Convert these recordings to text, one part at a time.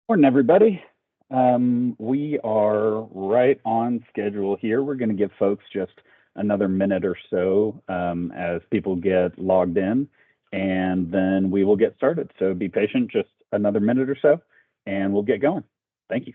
Morning, everybody. We are right on schedule here. We're going to give folks just another minute or so as people get logged in, and then we will get started. So be patient, just another minute or so, and we'll get going. Thank you.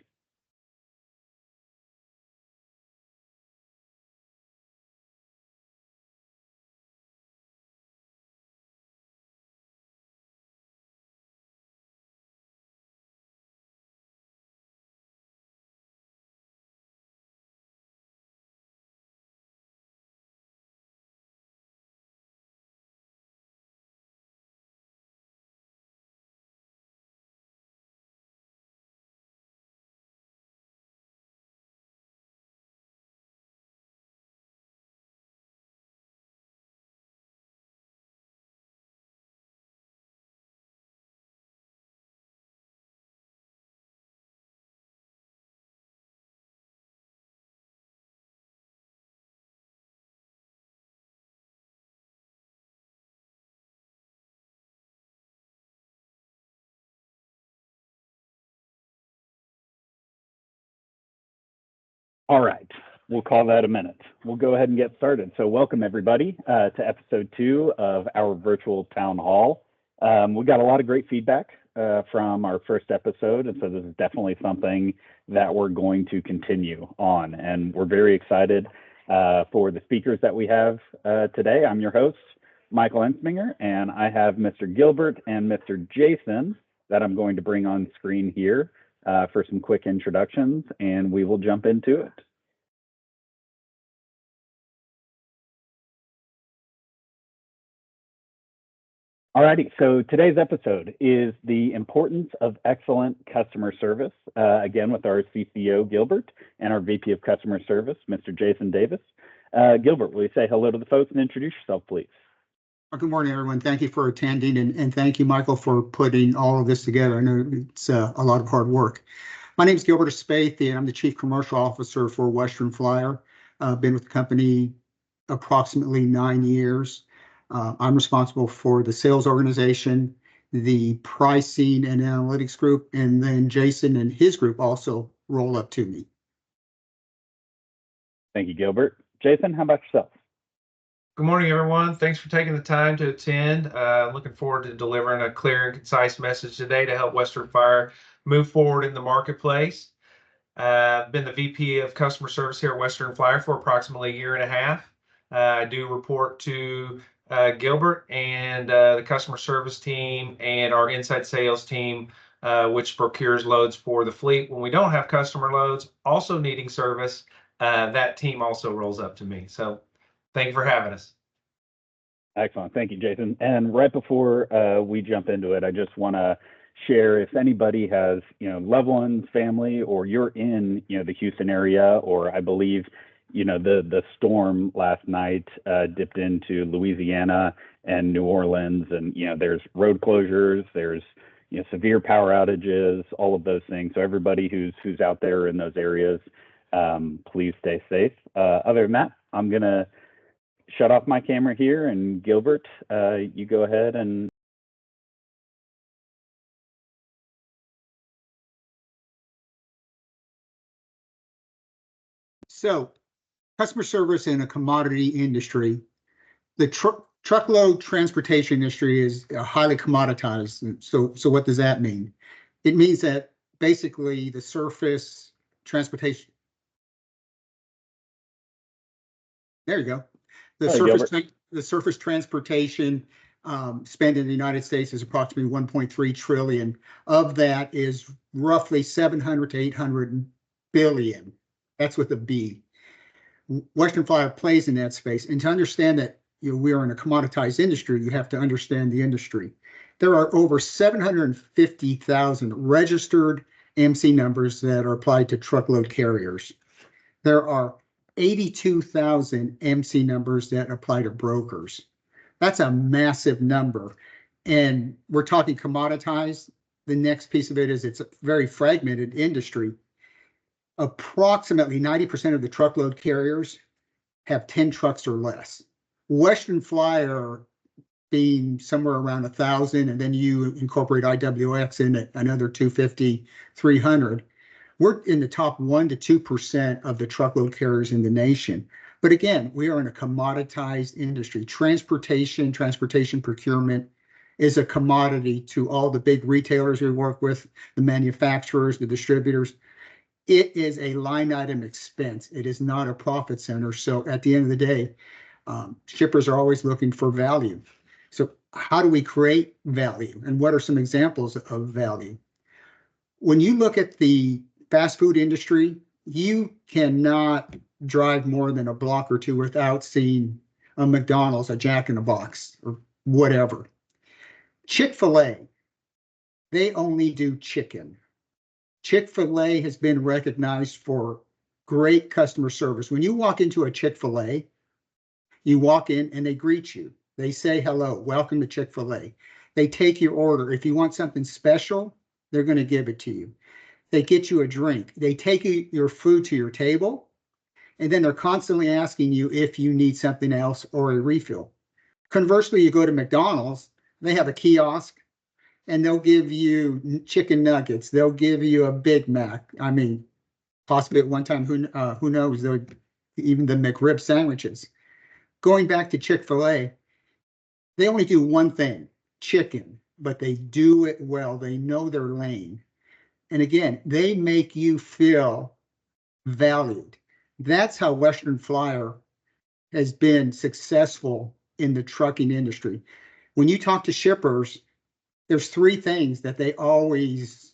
All right, we'll call that a minute. We'll go ahead and get started. So welcome everybody to episode 2 of our virtual town hall. We got a lot of great feedback from our first episode, and so this is definitely something that we're going to continue on. And we're very excited for the speakers that we have today. I'm your host, Michael Ensminger, and I have Mr. Gilbert and Mr. Jason that I'm going to bring on screen here for some quick introductions, and we will jump into it. Alrighty, so today's episode is the importance of excellent customer service, again with our CCO Gilbert and our VP of Customer Service, Mr. Jason Davis. Gilbert, will you say hello to the folks and introduce yourself, please? Good morning, everyone. Thank you for attending, and thank you, Michael, for putting all of this together. I know it's a lot of hard work. My name is Gilbert Aspeitia, and I'm the Chief Commercial Officer for Western Flyer. I've been with the company approximately 9 years. I'm responsible for the sales organization, the pricing and analytics group, and then Jason and his group also roll up to me. Thank you, Gilbert. Jason, how about yourself? Good morning, everyone. Thanks for taking the time to attend. Looking forward to delivering a clear and concise message today to help Western Fire move forward in the marketplace. I've been the VP of Customer Service here at Western Flyer for approximately a year and a half. I do report to Gilbert and the customer service team and our inside sales team, which procures loads for the fleet. When we don't have customer loads, also needing service, that team also rolls up to me. So thank you for having us. Excellent. Thank you, Jason. And right before we jump into it, I just want to share if anybody has, loved ones, family, or you're in, the Houston area, or I believe, the storm last night dipped into Louisiana and New Orleans, and, there's road closures, there's, severe power outages, all of those things. So everybody who's out there in those areas, please stay safe. Other than that, I'm going to shut off my camera here, and Gilbert, you go ahead and. So, customer service in a commodity industry, the truckload transportation industry is highly commoditized. So what does that mean? It means that basically the surface transportation. There you go. The surface transportation spent in the United States is approximately 1.3 trillion. Of that is roughly 700 to 800 billion. That's with a B. Western Flyer plays in that space. And to understand that we are in a commoditized industry, you have to understand the industry. There are over 750,000 registered MC numbers that are applied to truckload carriers. There are 82,000 MC numbers that apply to brokers. That's a massive number. And we're talking commoditized. The next piece of it is it's a very fragmented industry. Approximately 90% of the truckload carriers have 10 trucks or less. Western Flyer being somewhere around 1,000, and then you incorporate IWX in at another 250, 300. We're in the top 1 to 2% of the truckload carriers in the nation. But again, we are in a commoditized industry. Transportation procurement is a commodity to all the big retailers we work with, the manufacturers, the distributors. It is a line item expense. It is not a profit center. So at the end of the day, shippers are always looking for value. So how do we create value? And what are some examples of value? When you look at the fast food industry, you cannot drive more than a block or two without seeing a McDonald's, a Jack in the Box, or whatever. Chick-fil-A, they only do chicken. Chick-fil-A has been recognized for great customer service. When you walk into a Chick-fil-A, you walk in and they greet you. They say, hello, welcome to Chick-fil-A. They take your order. If you want something special, they're going to give it to you. They get you a drink. They take your food to your table, and then they're constantly asking you if you need something else or a refill. Conversely, you go to McDonald's, they have a kiosk, and they'll give you chicken nuggets. They'll give you a Big Mac. I mean, possibly at one time, who knows, even the McRib sandwiches. Going back to Chick-fil-A, they only do one thing, chicken, but they do it well. They know their lane. And again, they make you feel valued. That's how Western Flyer has been successful in the trucking industry. When you talk to shippers, there's 3 things that they always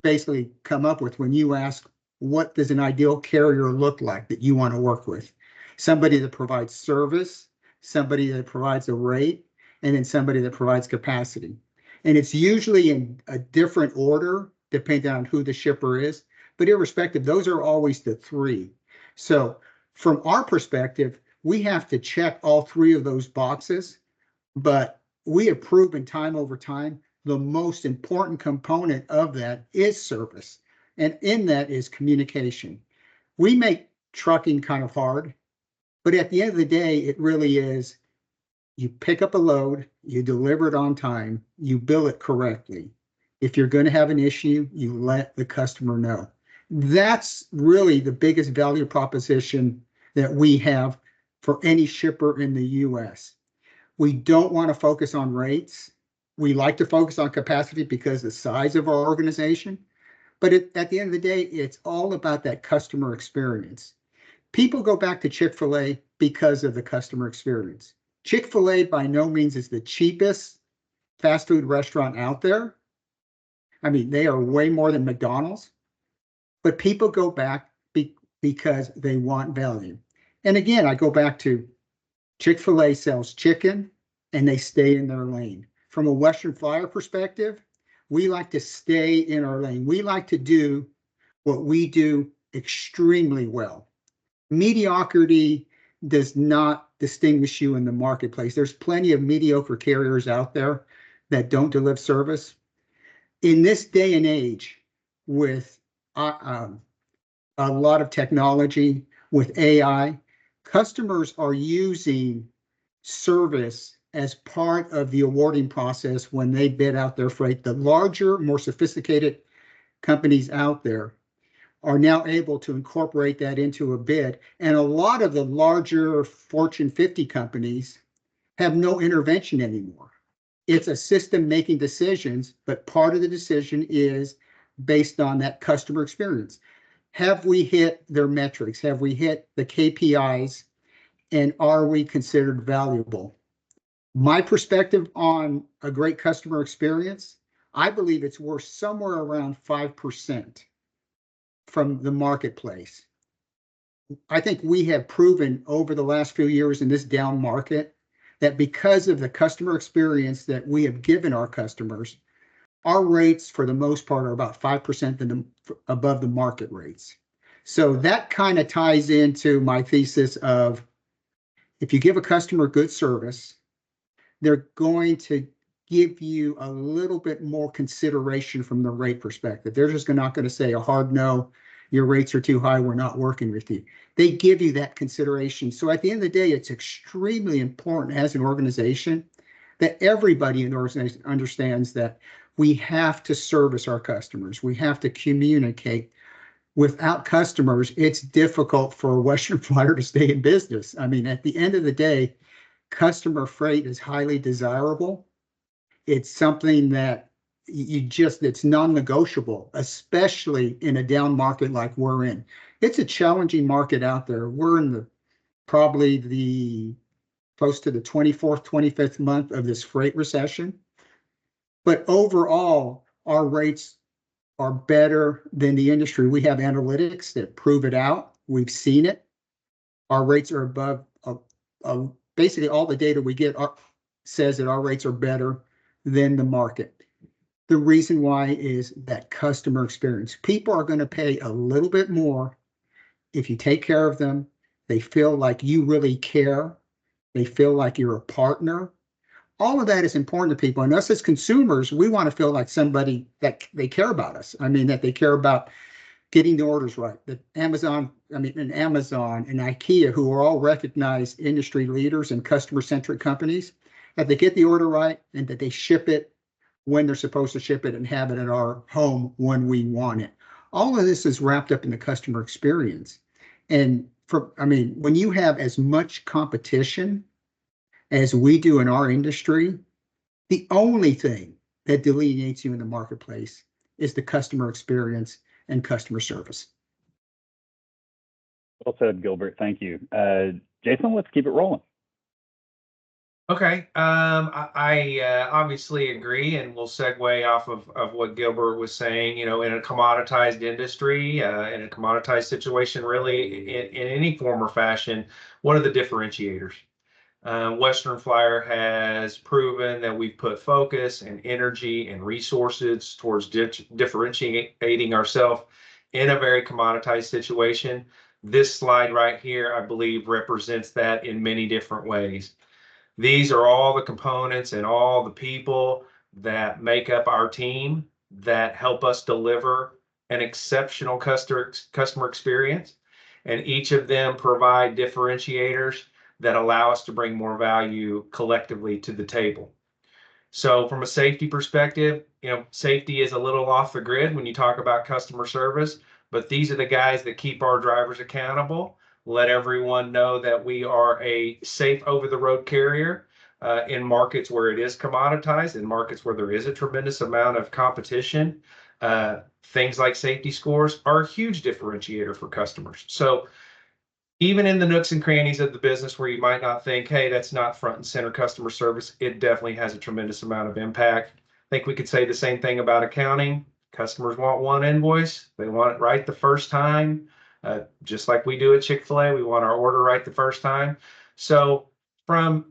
basically come up with when you ask, what does an ideal carrier look like that you want to work with? Somebody that provides service, somebody that provides a rate, and then somebody that provides capacity. And it's usually in a different order, depending on who the shipper is. But irrespective, those are always the 3. So from our perspective, we have to check all 3 of those boxes. But we have proven time over time, the most important component of that is service. And in that is communication. We make trucking kind of hard, but at the end of the day, it really is, you pick up a load, you deliver it on time, you bill it correctly. If you're going to have an issue, you let the customer know. That's really the biggest value proposition that we have for any shipper in the US. We don't want to focus on rates. We like to focus on capacity because of the size of our organization. But at the end of the day, it's all about that customer experience. People go back to Chick-fil-A because of the customer experience. Chick-fil-A by no means is the cheapest fast food restaurant out there. I mean, they are way more than McDonald's, but people go back because they want value. And again, I go back to Chick-fil-A sells chicken and they stay in their lane. From a Western Flyer perspective, we like to stay in our lane. We like to do what we do extremely well. Mediocrity does not distinguish you in the marketplace. There's plenty of mediocre carriers out there that don't deliver service. In this day and age, with a lot of technology, with AI, customers are using service as part of the awarding process when they bid out their freight. The larger, more sophisticated companies out there are now able to incorporate that into a bid. And a lot of the larger Fortune 50 companies have no intervention anymore. It's a system making decisions, but part of the decision is based on that customer experience. Have we hit their metrics? Have we hit the KPIs? And are we considered valuable? My perspective on a great customer experience, I believe it's worth somewhere around 5% from the marketplace. I think we have proven over the last few years in this down market that because of the customer experience that we have given our customers, our rates for the most part are about 5% above the market rates. So that kind of ties into my thesis of, if you give a customer good service, they're going to give you a little bit more consideration from the rate perspective. They're just not going to say a hard no, your rates are too high, we're not working with you. They give you that consideration. So at the end of the day, it's extremely important as an organization that everybody in the organization understands that we have to service our customers. We have to communicate. Without customers, it's difficult for a Western Flyer to stay in business. I mean, at the end of the day, customer freight is highly desirable. It's something that it's non-negotiable, especially in a down market like we're in. It's a challenging market out there. We're in probably the close to the 24th, 25th month of this freight recession. But overall, our rates are better than the industry. We have analytics that prove it out. We've seen it. Our rates are above, basically all the data we get says that our rates are better than the market. The reason why is that customer experience. People are going to pay a little bit more if you take care of them. They feel like you really care. They feel like you're a partner. All of that is important to people. And us as consumers, we want to feel like somebody that they care about us. I mean, that they care about getting the orders right. That Amazon and IKEA, who are all recognized industry leaders and customer-centric companies, that they get the order right and that they ship it when they're supposed to ship it and have it at our home when we want it. All of this is wrapped up in the customer experience. And when you have as much competition as we do in our industry, the only thing that delineates you in the marketplace is the customer experience and customer service. Well said, Gilbert. Thank you. Jason, let's keep it rolling. Okay. I obviously agree, and we'll segue off of what Gilbert was saying. You know, in a commoditized industry, in a commoditized situation, really in any form or fashion, what are the differentiators? Western Flyer has proven that we've put focus and energy and resources towards differentiating ourselves in a very commoditized situation. This slide right here, I believe, represents that in many different ways. These are all the components and all the people that make up our team that help us deliver an exceptional customer experience. And each of them provide differentiators that allow us to bring more value collectively to the table. So from a safety perspective, you know, safety is a little off the grid when you talk about customer service, but these are the guys that keep our drivers accountable, let everyone know that we are a safe over-the-road carrier in markets where it is commoditized, in markets where there is a tremendous amount of competition. Things like safety scores are a huge differentiator for customers. So even in the nooks and crannies of the business where you might not think, hey, that's not front and center customer service, it definitely has a tremendous amount of impact. I think we could say the same thing about accounting. Customers want one invoice. They want it right the first time. Just like we do at Chick-fil-A, we want our order right the first time. So from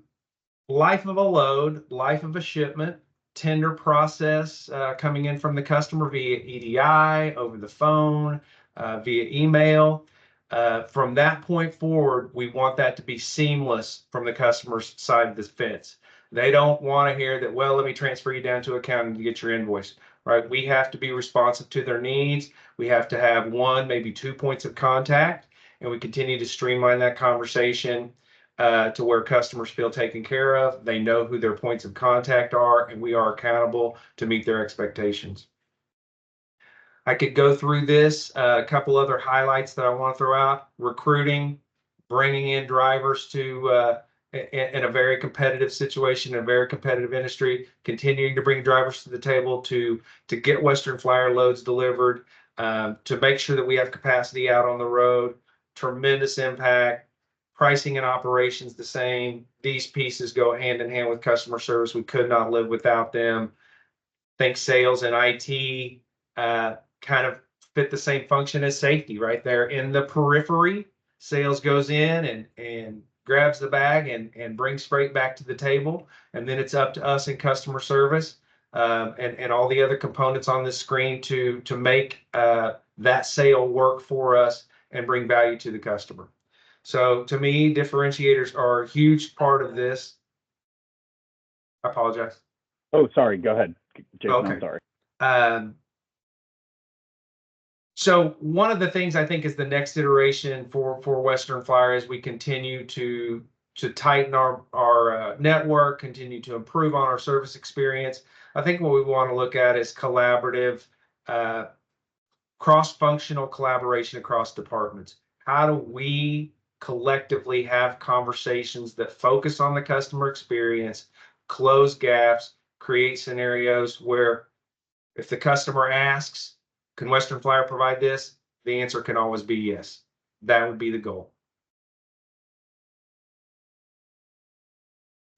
life of a load, life of a shipment, tender process coming in from the customer via EDI, over the phone, via email. From that point forward, we want that to be seamless from the customer's side of the fence. They don't want to hear that, well, let me transfer you down to accounting to get your invoice, right? We have to be responsive to their needs. We have to have one, maybe 2 points of contact, and we continue to streamline that conversation to where customers feel taken care of. They know who their points of contact are, and we are accountable to meet their expectations. I could go through this, a couple other highlights that I want to throw out. Recruiting, bringing in drivers to in a very competitive situation, in a very competitive industry, continuing to bring drivers to the table to get Western Flyer loads delivered, to make sure that we have capacity out on the road. Tremendous impact. Pricing and operations the same. These pieces go hand in hand with customer service. We could not live without them. Think sales and IT kind of fit the same function as safety right there in the periphery. Sales goes in and grabs the bag and brings freight back to the table. And then it's up to us in customer service and all the other components on the screen to make that sale work for us and bring value to the customer. So to me, differentiators are a huge part of this. I apologize. Oh, sorry. Go ahead, Jason. Okay. I'm sorry. So one of the things I think is the next iteration for Western Flyer as we continue to tighten our network, continue to improve on our service experience. I think what we want to look at is collaborative, cross-functional collaboration across departments. How do we collectively have conversations that focus on the customer experience, close gaps, create scenarios where if the customer asks, can Western Flyer provide this? The answer can always be yes. That would be the goal.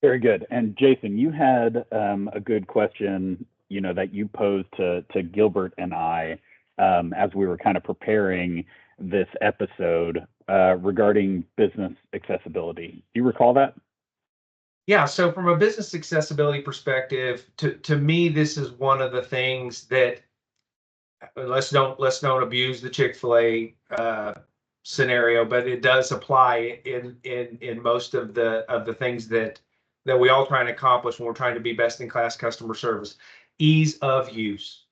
Very good. And Jason, you had a good question, that you posed to Gilbert and I as we were kind of preparing this episode regarding business accessibility. Do you recall that? Yeah. So from a business accessibility perspective, to me, this is one of the things that let's don't abuse the Chick-fil-A scenario, but it does apply in most of the things that we all try and accomplish when we're trying to be best in class customer service. Ease of use.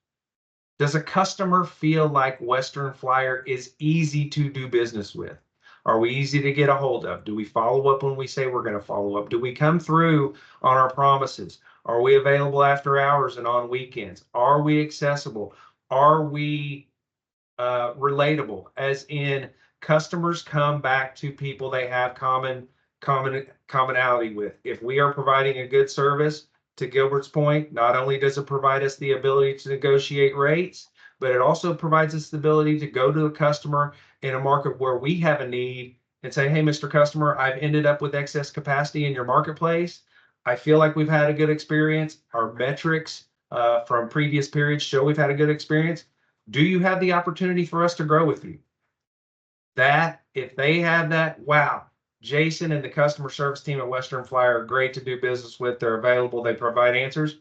Does a customer feel like Western Flyer is easy to do business with? Are we easy to get a hold of? Do we follow up when we say we're going to follow up? Do we come through on our promises? Are we available after hours and on weekends? Are we accessible? Are we relatable? As in, customers come back to people they have commonality with. If we are providing a good service, to Gilbert's point, not only does it provide us the ability to negotiate rates, but it also provides us the ability to go to a customer in a market where we have a need and say, hey, Mr. Customer, I've ended up with excess capacity in your marketplace. I feel like we've had a good experience. Our metrics from previous periods show we've had a good experience. Do you have the opportunity for us to grow with you? That, if they have that, wow, Jason and the customer service team at Western Flyer are great to do business with. They're available. They provide answers.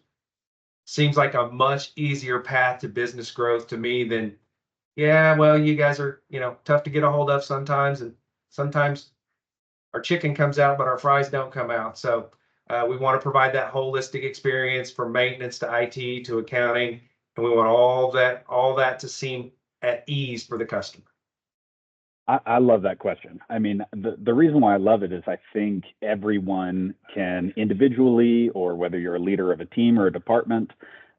Seems like a much easier path to business growth to me than, yeah, well, you guys are, tough to get a hold of sometimes. And sometimes our chicken comes out, but our fries don't come out. So we want to provide that holistic experience from maintenance to IT to accounting. And we want all that to seem at ease for the customer. I love that question. I mean, the reason why I love it is I think everyone can individually, or whether you're a leader of a team or a department,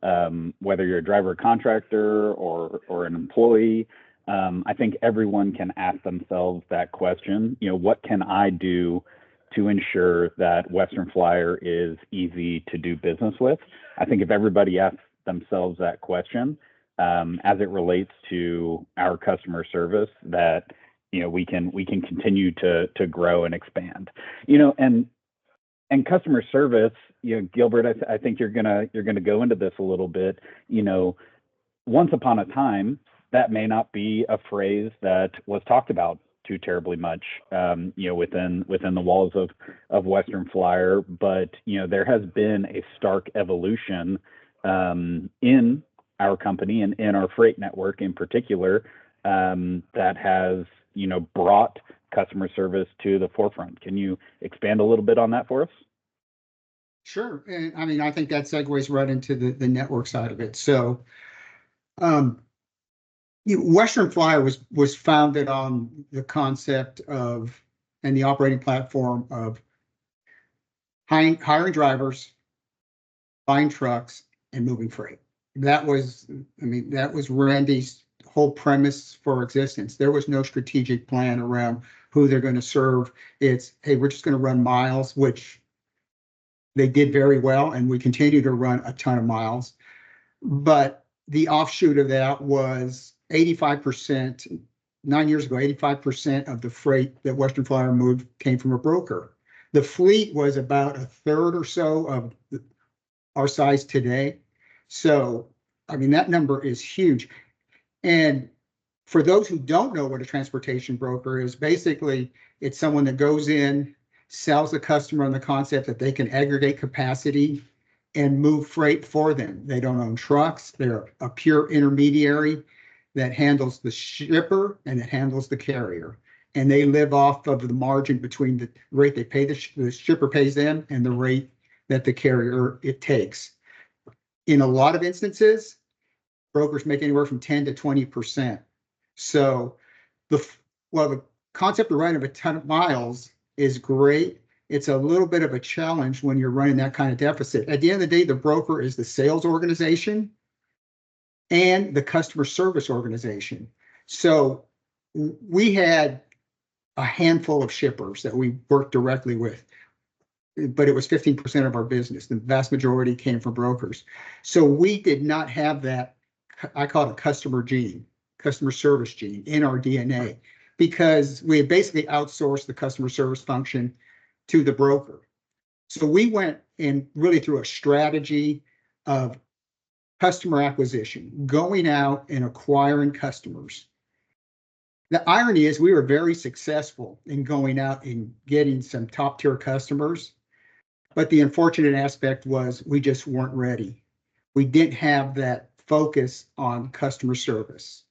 whether you're a driver or contractor or an employee, I think everyone can ask themselves that question, what can I do to ensure that Western Flyer is easy to do business with? I think if everybody asks themselves that question, as it relates to our customer service, that we can continue to grow and expand. And customer service, Gilbert, I think you're gonna go into this a little bit. Once upon a time, that may not be a phrase that was talked about too terribly much, within the walls of Western Flyer, but there has been a stark evolution in our company and in our freight network in particular, that has brought customer service to the forefront. Can you expand a little bit on that for us? Sure. And I mean, I think that segues right into the network side of it. So Western Flyer was founded on the concept of, and the operating platform of hiring drivers, buying trucks, and moving freight. That was Randy's whole premise for existence. There was no strategic plan around who they're going to serve. It's, hey, we're just going to run miles, which they did very well, and we continue to run a ton of miles. But the offshoot of that was 85%, 9 years ago, 85% of the freight that Western Flyer moved came from a broker. The fleet was about a third or so of our size today. So, I mean, that number is huge. And for those who don't know what a transportation broker is, basically it's someone that goes in, sells the customer on the concept that they can aggregate capacity and move freight for them. They don't own trucks. They're a pure intermediary that handles the shipper and it handles the carrier. And they live off of the margin between the rate they pay, the shipper pays them, and the rate that the carrier it takes. In a lot of instances, brokers make anywhere from 10 to 20%. So the concept of running a ton of miles is great. it's a little bit of a challenge when you're running that kind of deficit. At the end of the day, the broker is the sales organization and the customer service organization. So we had a handful of shippers that we worked directly with, but it was 15% of our business. The vast majority came from brokers. So we did not have that, I call it a customer service gene in our DNA, because we had basically outsourced the customer service function to the broker. So we went in really through a strategy of customer acquisition, going out and acquiring customers. The irony is we were very successful in going out and getting some top tier customers, but the unfortunate aspect was we just weren't ready. We didn't have that focus on customer service.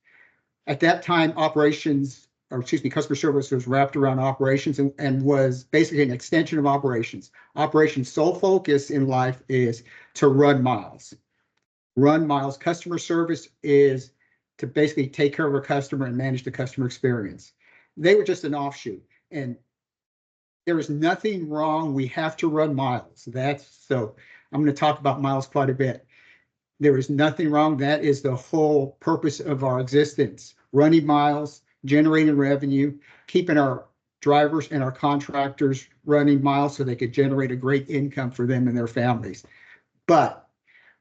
At that time, customer service was wrapped around operations and was basically an extension of operations. Operations' sole focus in life is to run miles. Run miles. Customer service is to basically take care of a customer and manage the customer experience. They were just an offshoot, and there is nothing wrong. We have to run miles. So I'm going to talk about miles quite a bit. There is nothing wrong. That is the whole purpose of our existence. Running miles, generating revenue, keeping our drivers and our contractors running miles so they could generate a great income for them and their families. But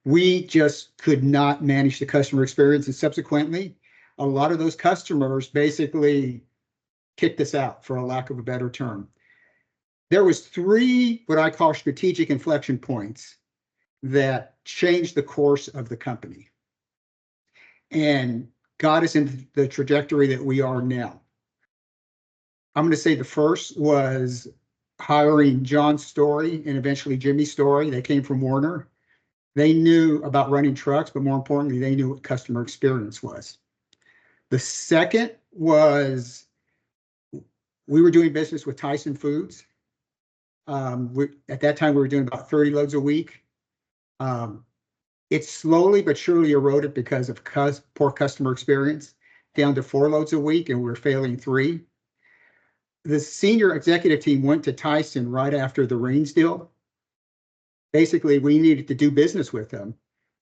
we just could not manage the customer experience, and subsequently, a lot of those customers basically kicked us out, for a lack of a better term. There was 3 what I call strategic inflection points that changed the course of the company and got us into the trajectory that we are now. I'm going to say the first was hiring John Story and eventually Jimmy Story. They came from Warner. They knew about running trucks, but more importantly, they knew what customer experience was. The second was we were doing business with Tyson Foods. At that time, we were doing about 30 loads a week. It slowly but surely eroded because of poor customer experience, down to 4 loads a week, and we were failing 3. The senior executive team went to Tyson right after the Rains deal. Basically, we needed to do business with them.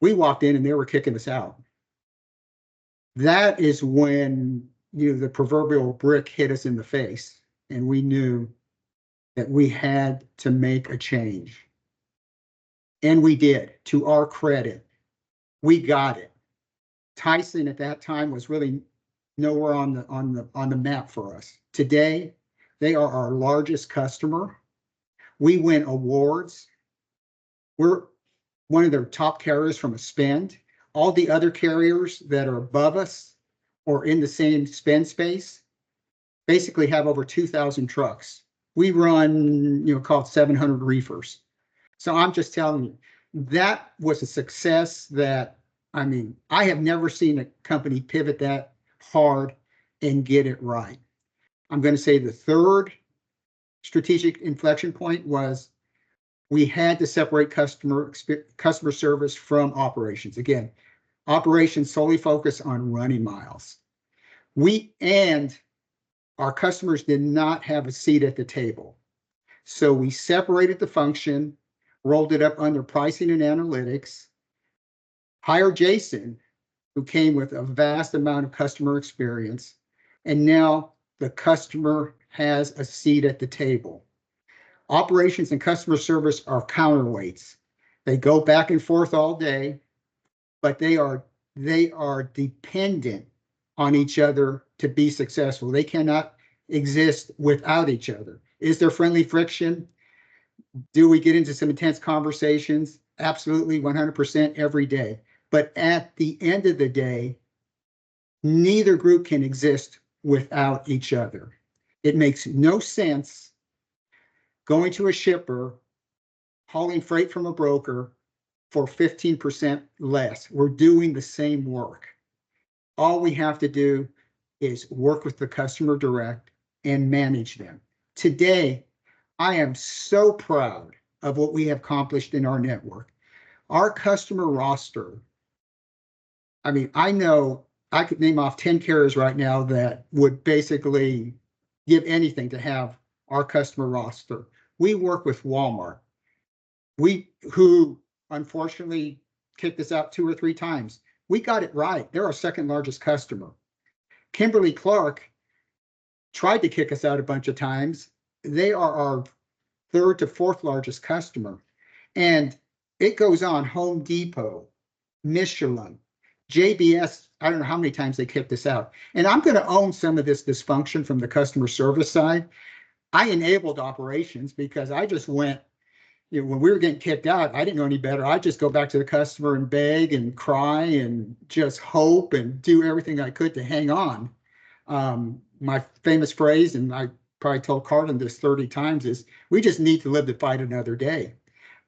We walked in and they were kicking us out. That is when the proverbial brick hit us in the face, and we knew that we had to make a change. And we did. To our credit, we got it. Tyson at that time was really nowhere on the map for us. Today, they are our largest customer. We win awards. We're one of their top carriers from a spend. All the other carriers that are above us or in the same spend space basically have over 2,000 trucks. We run, call it 700 reefers. So I'm just telling you, that was a success that, I have never seen a company pivot that hard and get it right. I'm going to say the third strategic inflection point was we had to separate customer service from operations. Again, operations solely focus on running miles. And our customers did not have a seat at the table. So we separated the function, rolled it up under pricing and analytics, hired Jason, who came with a vast amount of customer experience, and now the customer has a seat at the table. Operations and customer service are counterweights. They go back and forth all day, but they are dependent on each other to be successful. They cannot exist without each other. Is there friendly friction? Do we get into some intense conversations? Absolutely, 100% every day. But at the end of the day, neither group can exist without each other. It makes no sense going to a shipper, hauling freight from a broker for 15% less. We're doing the same work. All we have to do is work with the customer direct and manage them. Today, I am so proud of what we have accomplished in our network. Our customer roster, I know I could name off 10 carriers right now that would basically give anything to have our customer roster. We work with Walmart, who unfortunately kicked us out 2 or 3 times. We got it right. They're our second largest customer. Kimberly-Clark tried to kick us out a bunch of times. They are our 3rd to 4th largest customer. And it goes on. Home Depot, Michelin, JBS, I don't know how many times they kicked us out. And I'm going to own some of this dysfunction from the customer service side. I enabled operations because I just went, when we were getting kicked out, I didn't know any better. I just go back to the customer and beg and cry and just hope and do everything I could to hang on. My famous phrase, and I probably told Carlin this 30 times, is we just need to live to fight another day.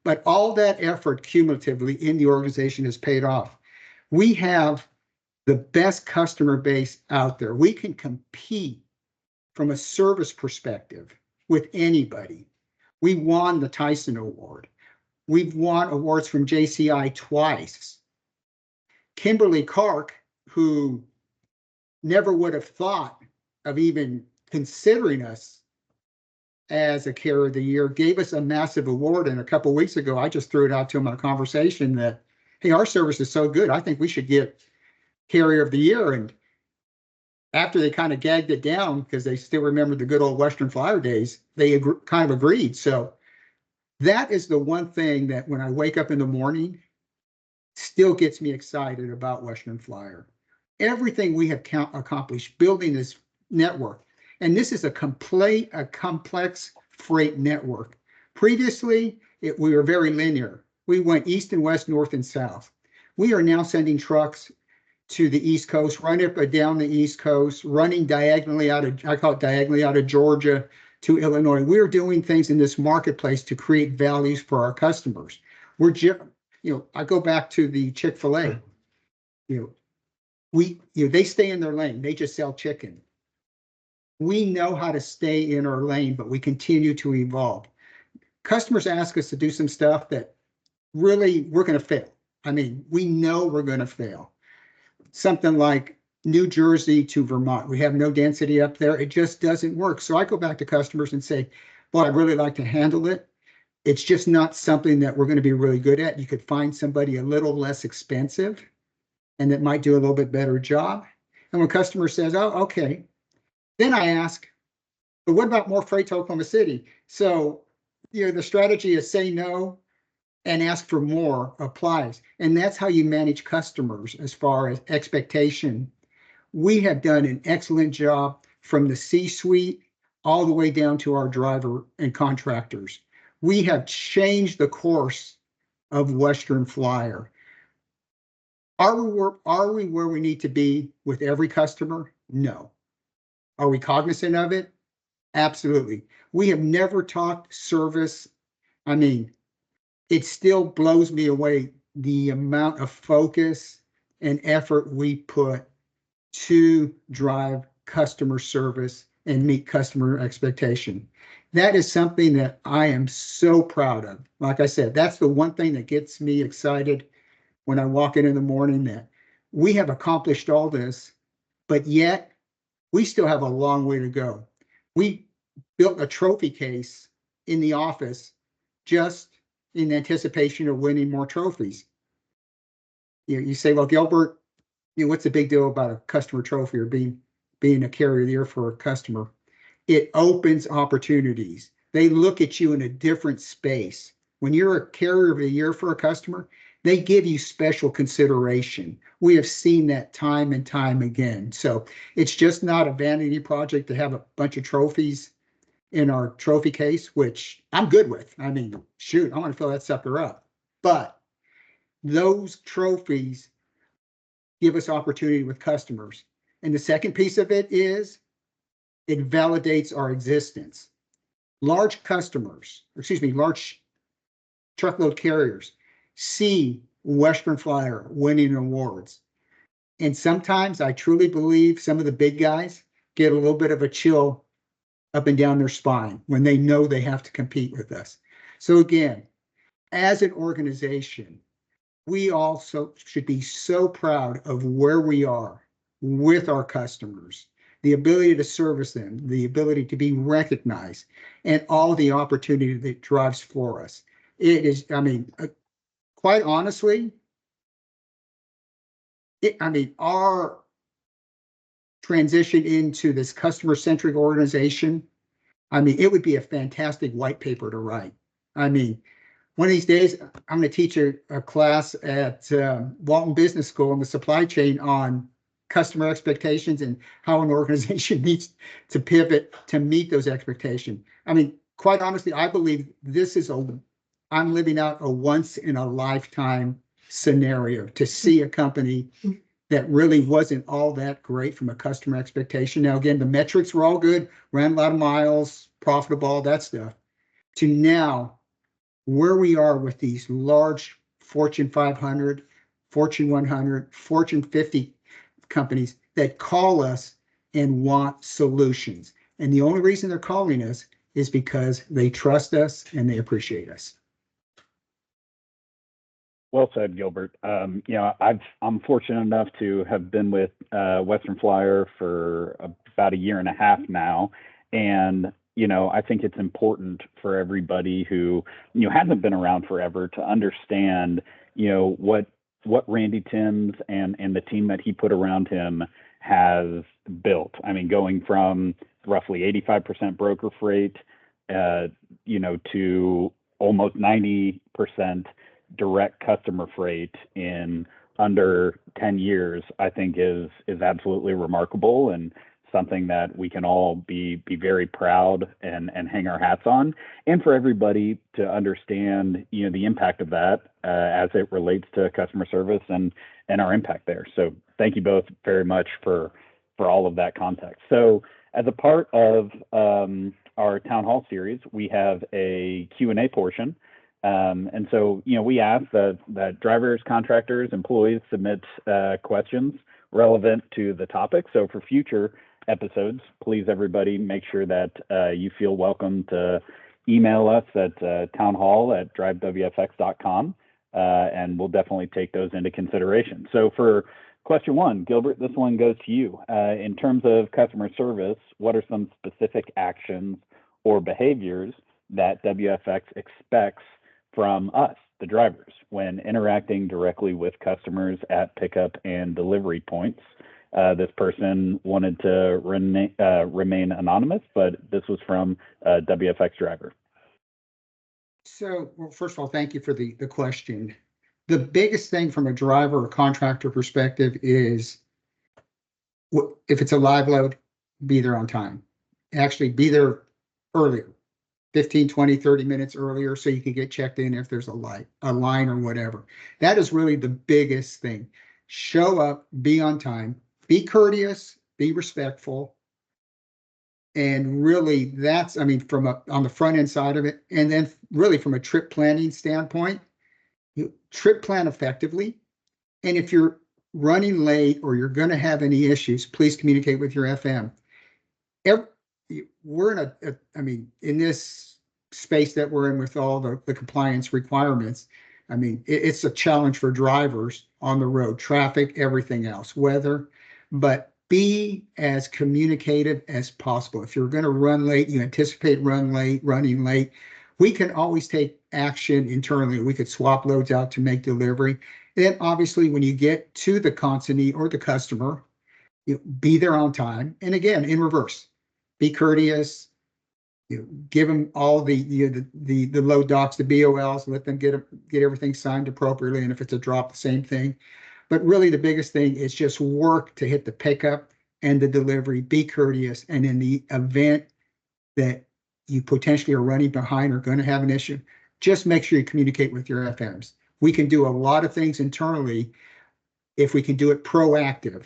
But all that effort cumulatively in the organization has paid off. We have the best customer base out there. We can compete from a service perspective with anybody. We won the Tyson Award. We've won awards from JCI twice. Kimberly-Clark, who never would have thought of even considering us as a Carrier of the Year, gave us a massive award. And a couple of weeks ago, I just threw it out to him in a conversation that, hey, our service is so good, I think we should get Carrier of the Year. And after they kind of gagged it down because they still remember the good old Western Flyer days, they kind of agreed. So that is the one thing that when I wake up in the morning still gets me excited about Western Flyer. Everything we have accomplished building this network, and this is a complex freight network. Previously, we were very linear. We went east and west, north and south. We are now sending trucks to the East Coast, running up and down the East Coast, running diagonally out of, I call it diagonally out of Georgia to Illinois. We're doing things in this marketplace to create values for our customers. I go back to the Chick-fil-A. They stay in their lane. They just sell chicken. We know how to stay in our lane, but we continue to evolve. Customers ask us to do some stuff that really we're going to fail. I mean, we know we're going to fail. Something like New Jersey to Vermont. We have no density up there. It just doesn't work. So I go back to customers and say, well, I'd really like to handle it. It's just not something that we're going to be really good at. You could find somebody a little less expensive and that might do a little bit better job. And when a customer says, oh, okay, then I ask, but what about more freight to Oklahoma City? So, the strategy is say no and ask for more applies. And that's how you manage customers as far as expectation. We have done an excellent job from the C-suite all the way down to our driver and contractors. We have changed the course of Western Flyer. Are we where we need to be with every customer? No. Are we cognizant of it? Absolutely. We have never talked service. I mean, it still blows me away the amount of focus and effort we put to drive customer service and meet customer expectation. That is something that I am so proud of. Like I said, that's the one thing that gets me excited when I walk in the morning, that we have accomplished all this, but yet we still have a long way to go. We built a trophy case in the office just in anticipation of winning more trophies. You say, well, Gilbert, what's the big deal about a customer trophy or being a Carrier of the Year for a customer? It opens opportunities. They look at you in a different space. When you're a Carrier of the Year for a customer, they give you special consideration. We have seen that time and time again. So it's just not a vanity project to have a bunch of trophies in our trophy case, which I'm good with. I mean, shoot, I want to fill that sucker up. But those trophies give us opportunity with customers. And the second piece of it is it validates our existence. Large customers, large truckload carriers see Western Flyer winning awards. And sometimes I truly believe some of the big guys get a little bit of a chill up and down their spine when they know they have to compete with us. So again, as an organization, we also should be so proud of where we are with our customers, the ability to service them, the ability to be recognized, and all the opportunity that drives for us. It is, I mean, quite honestly, our transition into this customer-centric organization, it would be a fantastic white paper to write. One of these days, I'm going to teach a class at Walton Business School in the supply chain on customer expectations and how an organization needs to pivot to meet those expectations. Quite honestly, I believe I'm living out a once in a lifetime scenario to see a company that really wasn't all that great from a customer expectation. Now, again, the metrics were all good, ran a lot of miles, profitable, all that stuff, to now where we are with these large Fortune 500, Fortune 100, Fortune 50 companies that call us and want solutions. And the only reason they're calling us is because they trust us and they appreciate us. Well said, Gilbert. I'm fortunate enough to have been with Western Flyer for about a year and a half now, and I think it's important for everybody who hasn't been around forever to understand what Randy Timms and the team that he put around him has built. Going from roughly 85% broker freight, to almost 90% direct customer freight in under 10 years, I think is absolutely remarkable, and something that we can all be very proud and hang our hats on, and for everybody to understand the impact of that as it relates to customer service and our impact there. So thank you both very much for all of that context. So as a part of our town hall series, we have a Q&A portion. And so, we ask that drivers, contractors, employees submit questions relevant to the topic. So for future episodes, please, everybody, make sure that you feel welcome to email us at townhall@drivewfx.com, and we'll definitely take those into consideration. So for question one, Gilbert, this one goes to you. In terms of customer service, what are some specific actions or behaviors that WFX expects from us, the drivers, when interacting directly with customers at pickup and delivery points? This person wanted to remain anonymous, but this was from a WFX driver. So, well, first of all, thank you for the question. The biggest thing from a driver or contractor perspective is, if it's a live load, be there on time. Actually, be there earlier. 15, 20, 30 minutes earlier, so you can get checked in if there's a line or whatever. That is really the biggest thing. Show up, be on time, be courteous, be respectful. And really that's, on the front end side of it. And then really from a trip planning standpoint, you trip plan effectively. And if you're running late or you're going to have any issues, please communicate with your FM. We're in this space that we're in with all the compliance requirements. It's a challenge for drivers on the road, traffic, everything else, weather, but be as communicative as possible. If you're going to run late, you anticipate running late, we can always take action internally. We could swap loads out to make delivery. And then obviously when you get to the consignee or the customer, be there on time. And again, in reverse. Be courteous. Give them all the load docs, the BOLs, let them get everything signed appropriately. And if it's a drop, the same thing. But really, the biggest thing is just work to hit the pickup and the delivery. Be courteous, and in the event that you potentially are running behind or going to have an issue, just make sure you communicate with your FMs. We can do a lot of things internally if we can do it proactive.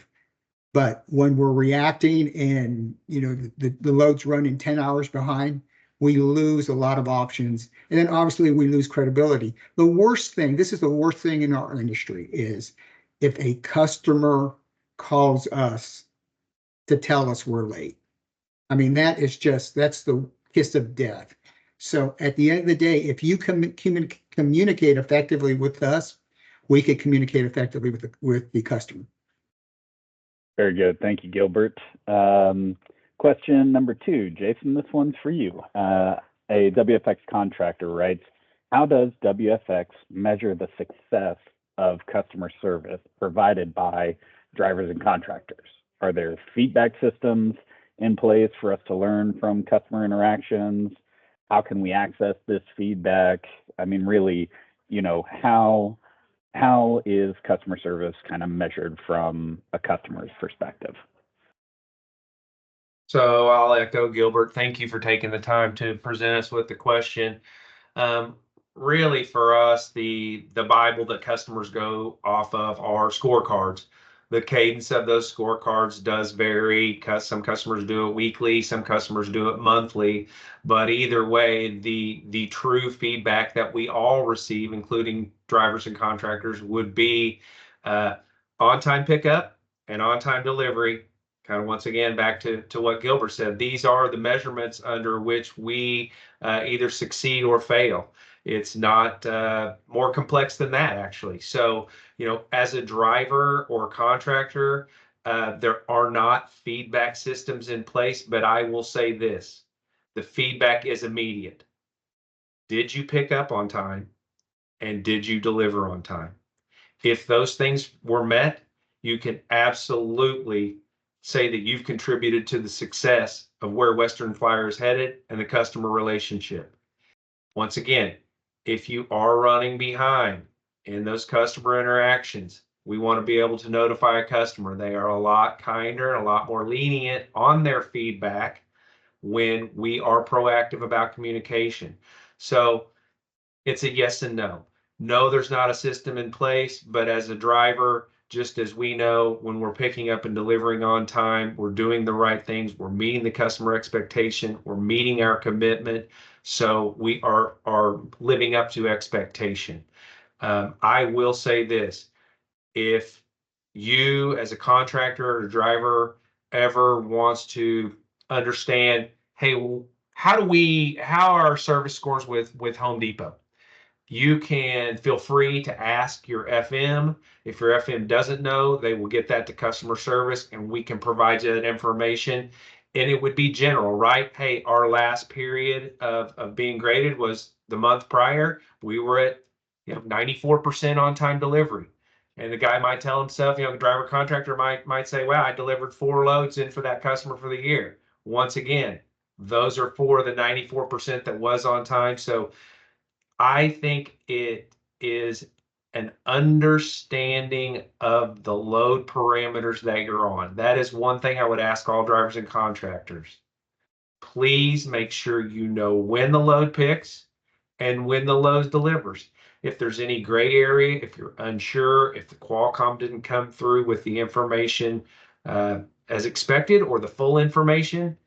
But when we're reacting and the load's running 10 hours behind, we lose a lot of options. And then obviously we lose credibility. The worst thing in our industry is if a customer calls us to tell us we're late. That's the kiss of death. So at the end of the day, if you communicate effectively with us, we can communicate effectively with the customer. Very good. Thank you, Gilbert. Question number 2, Jason, this one's for you. A WFX contractor writes, how does WFX measure the success of customer service provided by drivers and contractors? Are there feedback systems in place for us to learn from customer interactions? How can we access this feedback? I mean, really, how is customer service kind of measured from a customer's perspective? So I'll echo Gilbert. Thank you for taking the time to present us with the question. Really, for us, the Bible that customers go off of are scorecards. The cadence of those scorecards does vary because some customers do it weekly, some customers do it monthly. But either way, the true feedback that we all receive, including drivers and contractors, would be on-time pickup and on-time delivery. Kind of once again back to what Gilbert said, these are the measurements under which we either succeed or fail. It's not more complex than that, actually. So, as a driver or contractor, there are not feedback systems in place, but I will say this, the feedback is immediate. Did you pick up on time? And did you deliver on time? If those things were met, you can absolutely say that you've contributed to the success of where Western Flyer is headed and the customer relationship. Once again, if you are running behind in those customer interactions, we want to be able to notify a customer. They are a lot kinder and a lot more lenient on their feedback when we are proactive about communication. So it's a yes and no. No, there's not a system in place, but as a driver, just as we know when we're picking up and delivering on time, we're doing the right things, we're meeting the customer expectation, we're meeting our commitment, so we are living up to expectation. I will say this, if you as a contractor or a driver ever wants to understand, hey, how are our service scores with Home Depot? You can feel free to ask your FM. If your FM doesn't know, they will get that to customer service and we can provide you that information. And it would be general, right? Hey, our last period of being graded was the month prior. We were at 94% on-time delivery. And the guy might tell himself, the driver contractor might say, wow, I delivered 4 loads in for that customer for the year. Once again, those are for the 94% that was on time. So I think it is an understanding of the load parameters that you're on. That is one thing I would ask all drivers and contractors. Please make sure you know when the load picks and when the load delivers. If there's any gray area, if you're unsure, if the Qualcomm didn't come through with the information as expected or the full information,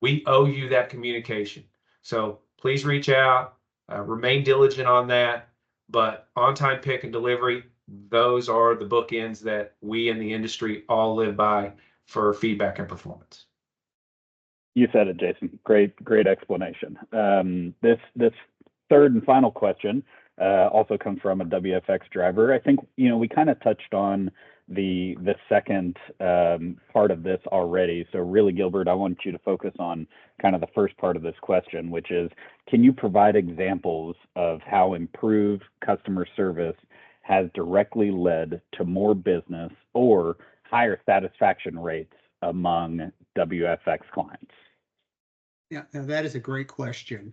we owe you that communication. So please reach out. Remain diligent on that, but on-time pick and delivery, those are the bookends that we in the industry all live by for feedback and performance. You said it, Jason. Great explanation. This third and final question also comes from a WFX driver. I think we kind of touched on the second part of this already. So really, Gilbert, I want you to focus on kind of the first part of this question, which is, can you provide examples of how improved customer service has directly led to more business or higher satisfaction rates among WFX clients? Yeah, now that is a great question.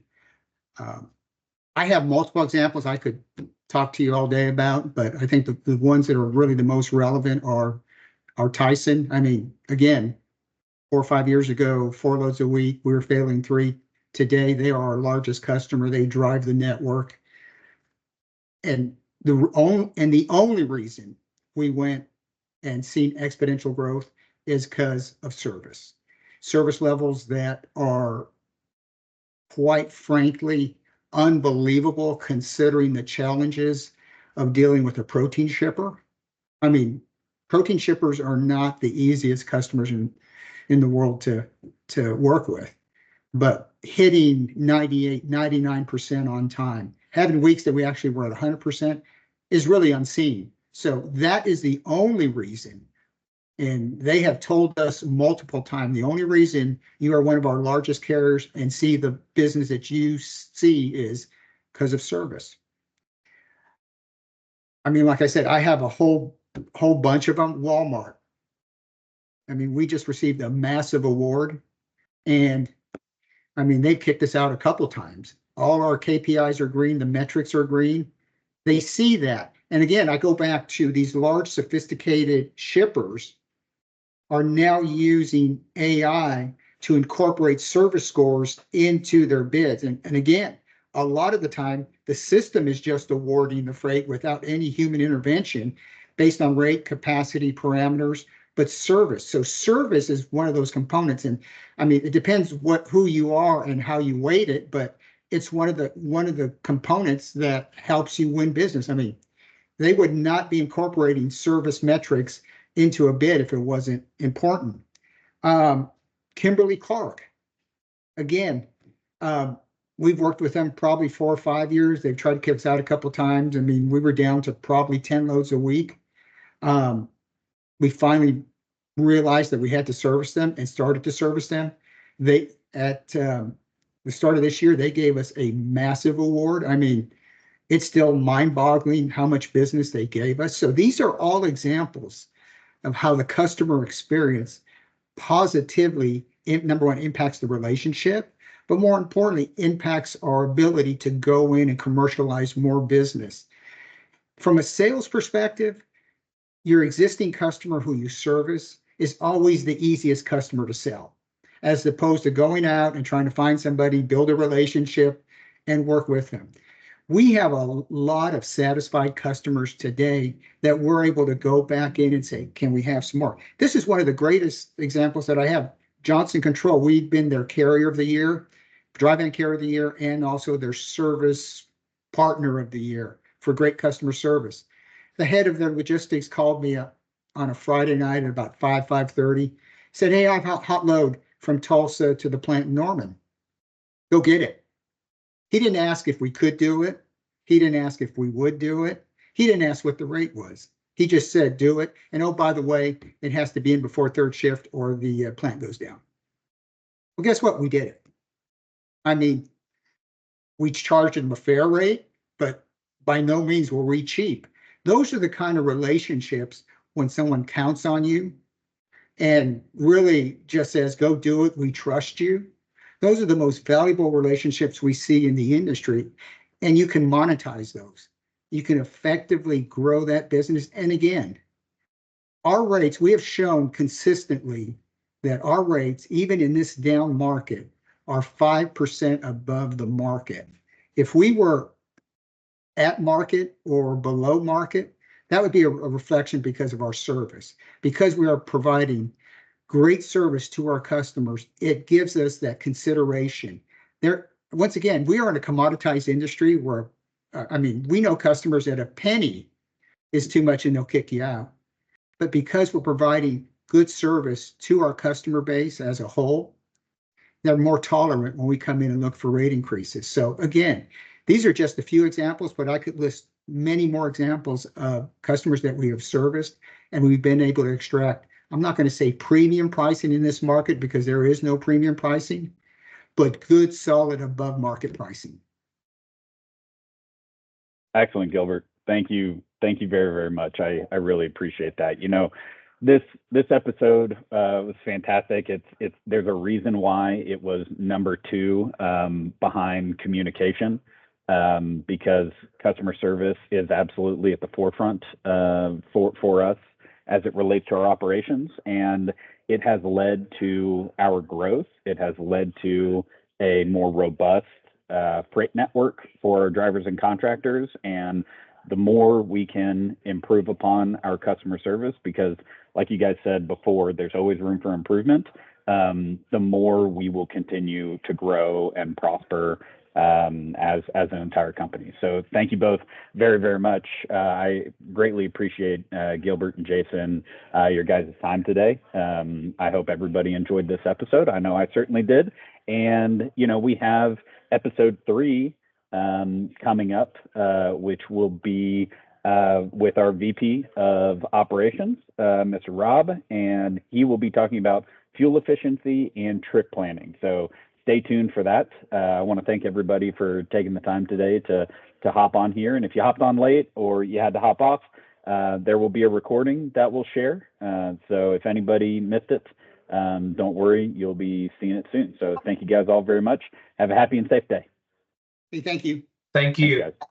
I have multiple examples I could talk to you all day about, but I think the ones that are really the most relevant are Tyson. I mean, again, 4 or 5 years ago, 4 loads a week, we were failing 3. Today, they are our largest customer. They drive the network. And the only reason we went and seen exponential growth is because of service. Service levels that are, quite frankly, unbelievable considering the challenges of dealing with a protein shipper. I mean, protein shippers are not the easiest customers in the world to work with, but hitting 98, 99% on time, having weeks that we actually were at 100% is really unseen. So that is the only reason And they have told us multiple times, the only reason you are one of our largest carriers and see the business that you see is because of service. I mean, like I said, I have a whole bunch of them. Walmart. I mean, we just received a massive award, and I mean, they kicked us out a couple times. All our KPIs are green, the metrics are green. They see that. And again, I go back to these large, sophisticated shippers are now using AI to incorporate service scores into their bids. And again, a lot of the time, the system is just awarding the freight without any human intervention based on rate, capacity, parameters, but service. So service is one of those components. And I mean, it depends who you are and how you weight it, but it's one of the components that helps you win business. I mean, they would not be incorporating service metrics into a bid if it wasn't important. Kimberly-Clark, again, we've worked with them probably 4 or 5 years. They've tried to kick us out a couple of times. I mean, we were down to probably 10 loads a week. We finally realized that we had to service them and started to service them. They at the start of this year, they gave us a massive award. I mean, it's still mind-boggling how much business they gave us. So these are all examples of how the customer experience positively, number one, impacts the relationship, but more importantly, impacts our ability to go in and commercialize more business. From a sales perspective, your existing customer who you service is always the easiest customer to sell, as opposed to going out and trying to find somebody, build a relationship, and work with them. We have a lot of satisfied customers today that we're able to go back in and say, can we have some more? This is one of the greatest examples that I have. Johnson Control, we've been their carrier of the year, dry van carrier of the year, and also their service partner of the year for great customer service. The head of their logistics called me up on a Friday night at about 5:30, said, hey, I've hot load from Tulsa to the plant in Norman. Go get it. He didn't ask if we could do it. He didn't ask if we would do it. He didn't ask what the rate was. He just said, do it. And oh, by the way, it has to be in before third shift or the plant goes down. Well, guess what? We did it. I mean, we charged him a fair rate, but by no means were we cheap. Those are the kind of relationships when someone counts on you and really just says, go do it. We trust you. Those are the most valuable relationships we see in the industry, and you can monetize those. You can effectively grow that business. And again, our rates, we have shown consistently that our rates, even in this down market, are 5% above the market. If we were at market or below market, that would be a reflection because of our service. Because we are providing great service to our customers, it gives us that consideration. Once again, we are in a commoditized industry where, I mean, we know customers at a penny is too much and they'll kick you out. But because we're providing good service to our customer base as a whole, they're more tolerant when we come in and look for rate increases. So again, these are just a few examples, but I could list many more examples of customers that we have serviced and we've been able to extract. I'm not going to say premium pricing in this market because there is no premium pricing, but good, solid, above market pricing. Excellent, Gilbert. Thank you. Thank you very, very much. I really appreciate that. You know, this episode was fantastic. There's a reason why it was number 2 behind communication, because customer service is absolutely at the forefront for us as it relates to our operations, and it has led to our growth. It has led to a more robust freight network for drivers and contractors, and the more we can improve upon our customer service, because like you guys said before, there's always room for improvement, the more we will continue to grow and prosper as an entire company. So thank you both very, very much. I greatly appreciate Gilbert and Jason, your guys' time today. I hope everybody enjoyed this episode. I know I certainly did. And, you know, we have episode 3 coming up, which will be with our VP of operations, Mr. Rob, and he will be talking about fuel efficiency and trip planning. So stay tuned for that. I want to thank everybody for taking the time today to hop on here. And if you hopped on late or you had to hop off, there will be a recording that we'll share. So if anybody missed it, don't worry, you'll be seeing it soon. So thank you guys all very much. Have a happy and safe day. Hey, thank you. Thank you. Thanks, guys.